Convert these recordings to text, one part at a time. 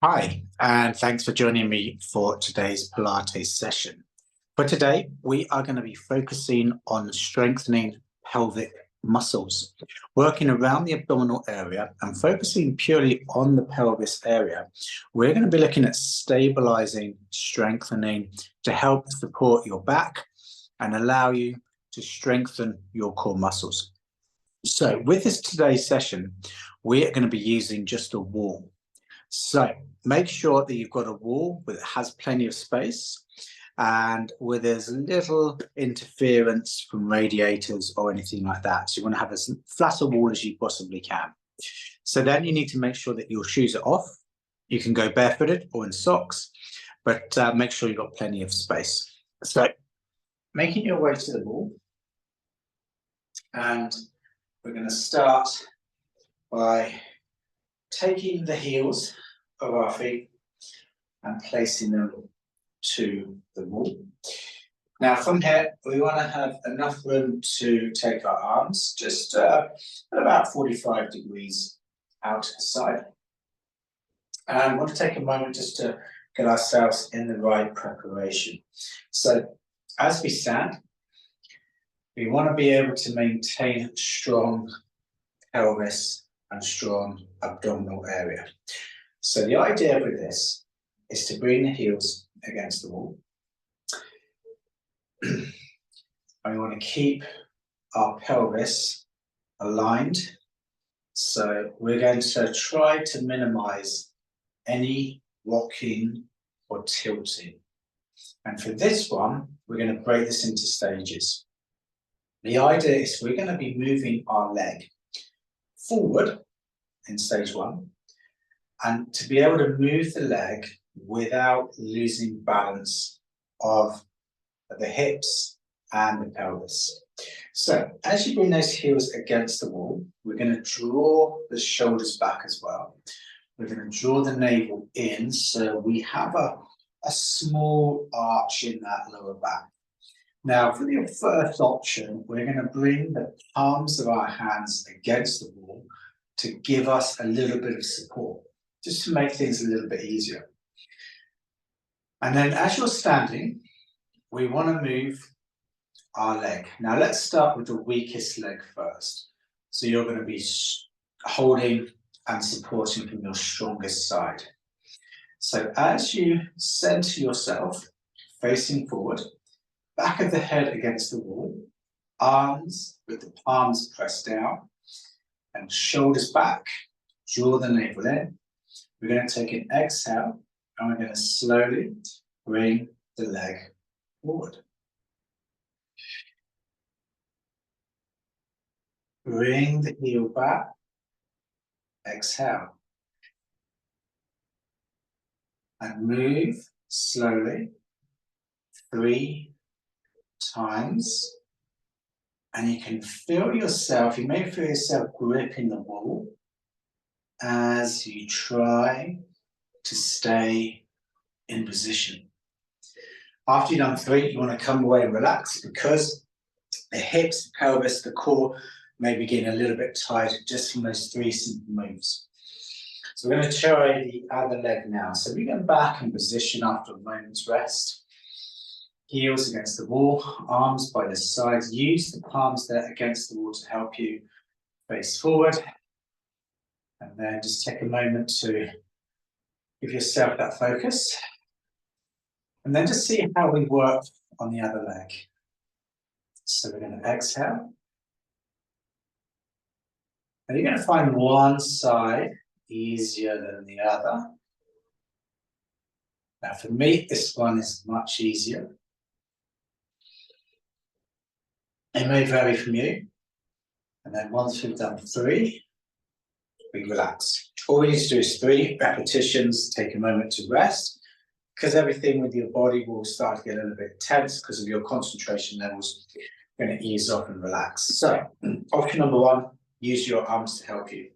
Hi, and thanks for joining me for today's Pilates session. For today, we are going to be focusing on strengthening pelvic muscles, working around the abdominal area and focusing purely on the pelvis area. We're going to be looking at stabilizing, strengthening to help support your back and allow you to strengthen your core muscles. So with this today's session, we are going to be using just a wall. So make sure that you've got a wall that has plenty of space and where there's little interference from radiators or anything like that. So you want to have as flat a wall as you possibly can. So then you need to make sure that your shoes are off. You can go barefooted or in socks, but make sure you've got plenty of space. So making your way to the wall, and we're going to start by taking the heels of our feet and placing them to the wall. Now from here, we want to have enough room to take our arms just at about 45 degrees out to the side. And we want to take a moment just to get ourselves in the right preparation. So as we stand, we want to be able to maintain strong pelvis and strong abdominal area. So the idea with this is to bring the heels against the wall. And we want to keep our pelvis aligned. So we're going to try to minimize any rocking or tilting. And for this one, we're going to break this into stages. The idea is we're going to be moving our leg forward in stage one, and to be able to move the leg without losing balance of the hips and the pelvis. So as you bring those heels against the wall, we're going to draw the shoulders back as well. We're going to draw the navel in, so we have a small arch in that lower back. Now, for the first option, we're going to bring the palms of our hands against the wall to give us a little bit of support, just to make things a little bit easier. And then as you're standing, we want to move our leg. Now, let's start with the weakest leg first. So you're going to be holding and supporting from your strongest side. So as you center yourself, facing forward, back of the head against the wall, arms with the palms pressed down, and shoulders back, draw the navel in. We're going to take an exhale, and we're going to slowly bring the leg forward. Bring the heel back, exhale. And move slowly 3 times. And you can feel yourself, you may feel yourself gripping the wall as you try to stay in position. After you've done 3, you want to come away and relax because the hips, the pelvis, the core may be getting a little bit tight just from those 3 simple moves. So we're going to try the other leg now. So we go back in position after a moment's rest. Heels against the wall, arms by the sides. Use the palms there against the wall to help you face forward. And then just take a moment to give yourself that focus. And then just see how we work on the other leg. So we're going to exhale. And you're going to find one side easier than the other. Now for me, this one is much easier. It may vary from you. And then once we've done 3, we relax. All we need to do is 3 repetitions, take a moment to rest, because everything with your body will start to get a little bit tense because of your concentration levels. You're going to ease off and relax. So, option number 1, use your arms to help you.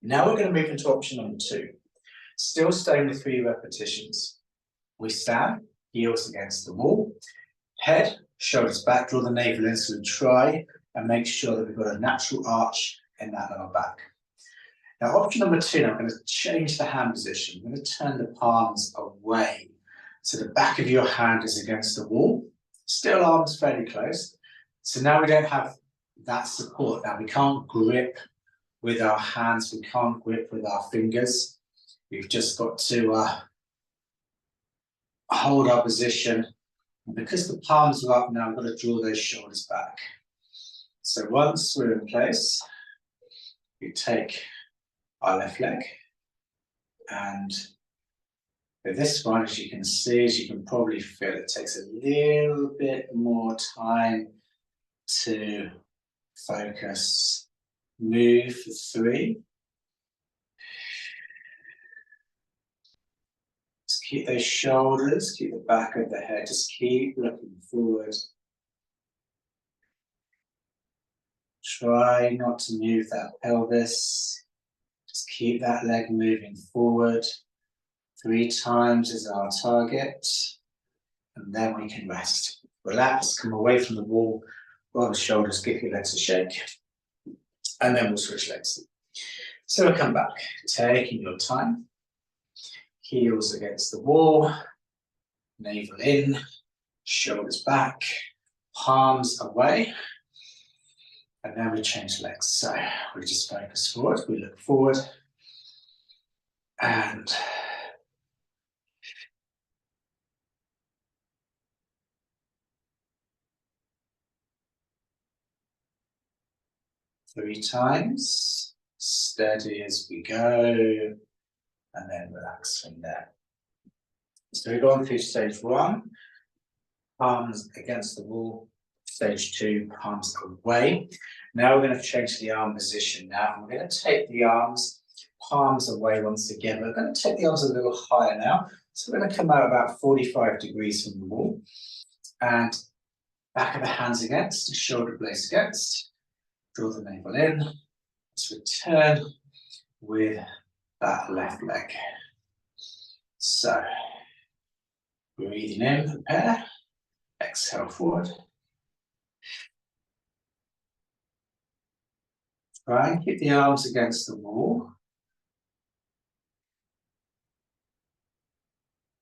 Now we're going to move into option number 2. Still staying with 3 repetitions. We stand, heels against the wall, head, shoulders back, draw the navel in, so we try and make sure that we've got a natural arch in that lower back. Now, option number 2, now I'm going to change the hand position. I'm going to turn the palms away. So the back of your hand is against the wall. Still arms fairly close. So now we don't have that support. Now we can't grip with our hands. We can't grip with our fingers. We've just got to hold our position. And because the palms are up now, I've got to draw those shoulders back. So once we're in place, we take our left leg, and with this one, as you can see, as you can probably feel, it takes a little bit more time to focus. Move for 3. Just keep those shoulders, keep the back of the head, just keep looking forward. Try not to move that pelvis. Just keep that leg moving forward. 3 times is our target. And then we can rest. Relax, come away from the wall, roll the shoulders, give your legs a shake. And then we'll switch legs. So we'll come back, taking your time. Heels against the wall, navel in, shoulders back, palms away. And then we change legs. So we just focus forward, we look forward. And three times, steady as we go, and then relax from there. So we've gone through stage 1, palms against the wall. Stage 2, palms away. Now we're going to change the arm position. Now I'm going to take the arms, palms away once again. We're going to take the arms a little higher now. So we're going to come out about 45 degrees from the wall. And back of the hands against, shoulder blades against. Draw the navel in. Let's return with that left leg. So, breathing in, prepare. Exhale forward. Try and keep the arms against the wall.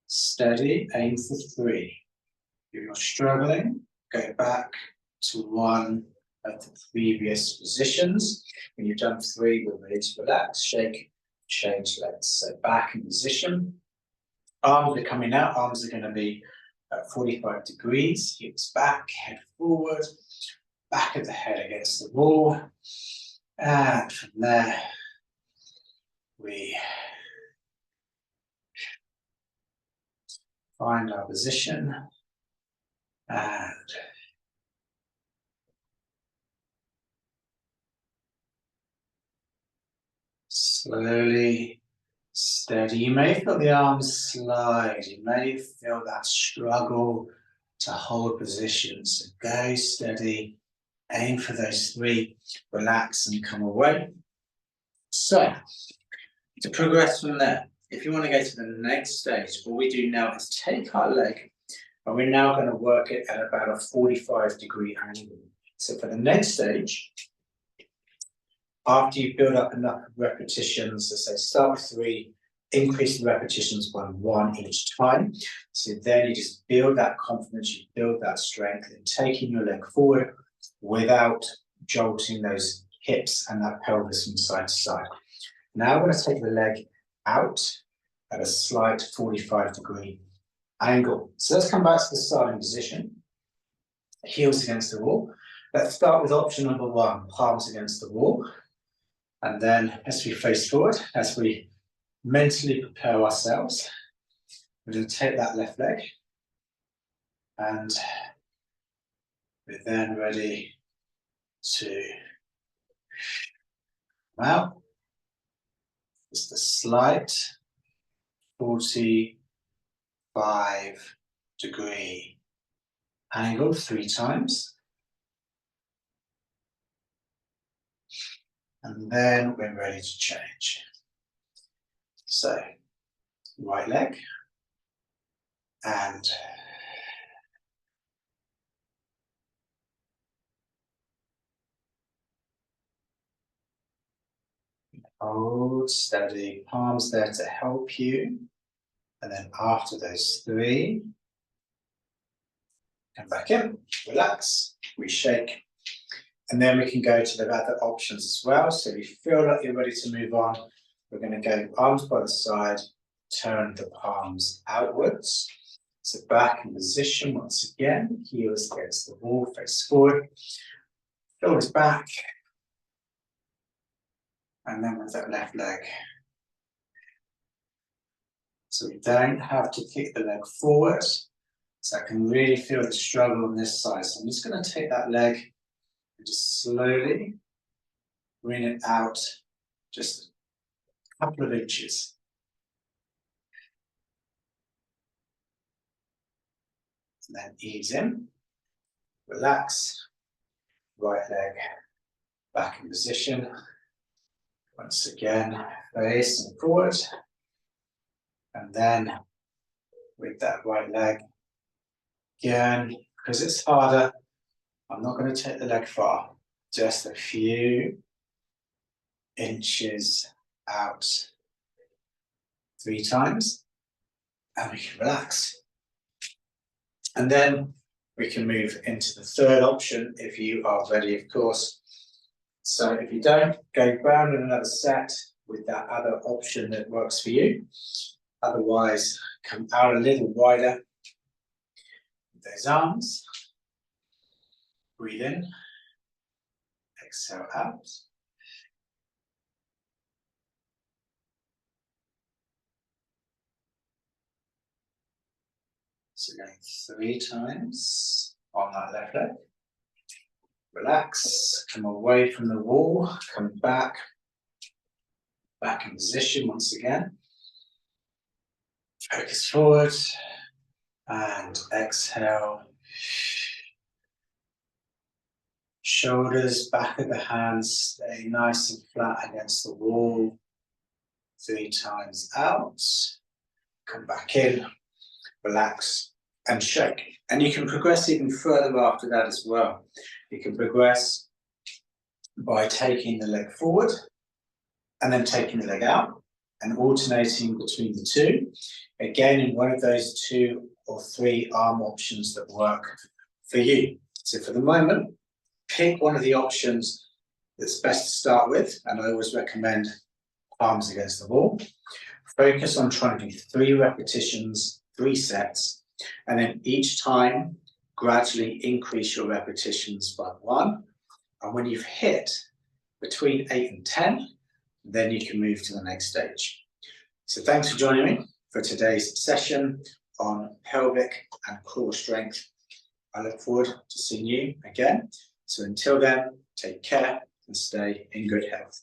Steady, aim for 3. If you're struggling, go back to one of the previous positions. When you've done 3, we're ready to relax, shake, change legs. So back in position. Arms are coming out, arms are going to be at 45 degrees, hips back, head forward, back of the head against the wall. And from there, we find our position and slowly, steady. You may feel the arms slide. You may feel that struggle to hold position. So go steady, aim for those 3, relax and come away. So, to progress from there, if you want to go to the next stage, what we do now is take our leg and we're now going to work it at about a 45-degree angle. So for the next stage, after you build up enough repetitions, so say start with 3, increase the repetitions by 1 each time. So then you just build that confidence, you build that strength in taking your leg forward without jolting those hips and that pelvis from side to side. Now we're going to take the leg out at a slight 45-degree angle. So let's come back to the starting position. Heels against the wall. Let's start with option number 1, palms against the wall. And then as we face forward, as we mentally prepare ourselves, we're going to take that left leg and we're then ready to come out. Just a slight 45-degree angle 3 times. And then we're ready to change. So, right leg and Hold steady, palms there to help you. And then after those 3, come back in, relax, we shake. And then we can go to the other options as well. So if you feel like you're ready to move on, we're going to go arms by the side, turn the palms outwards. So back in position once again, heels against the wall, face forward, shoulders back. And then with that left leg. So we don't have to kick the leg forward. So I can really feel the struggle on this side. So I'm just going to take that leg and just slowly bring it out just a couple of inches. And then ease in, relax, right leg back in position. Once again, facing forward. And then with that right leg, again, because it's harder, I'm not going to take the leg far, just a few inches out. 3 times, and we can relax. And then we can move into the third option if you are ready, of course. So if you don't, go round in another set with that other option that works for you. Otherwise, come out a little wider with those arms. Breathe in, exhale out. So going 3 times on that left leg. Relax, come away from the wall, come back in position once again. Focus forward and exhale. Shoulders, back of the hands, stay nice and flat against the wall. 3 times out. Come back in, relax and shake. And you can progress even further after that as well. You can progress by taking the leg forward and then taking the leg out and alternating between the two. Again, in one of those 2 or 3 arm options that work for you. So for the moment, pick one of the options that's best to start with, and I always recommend palms against the wall. Focus on trying to do 3 repetitions, 3 sets, and then each time gradually increase your repetitions by 1. And when you've hit between 8 and 10, then you can move to the next stage. So thanks for joining me for today's session on pelvic and core strength. I look forward to seeing you again. So until then, take care and stay in good health.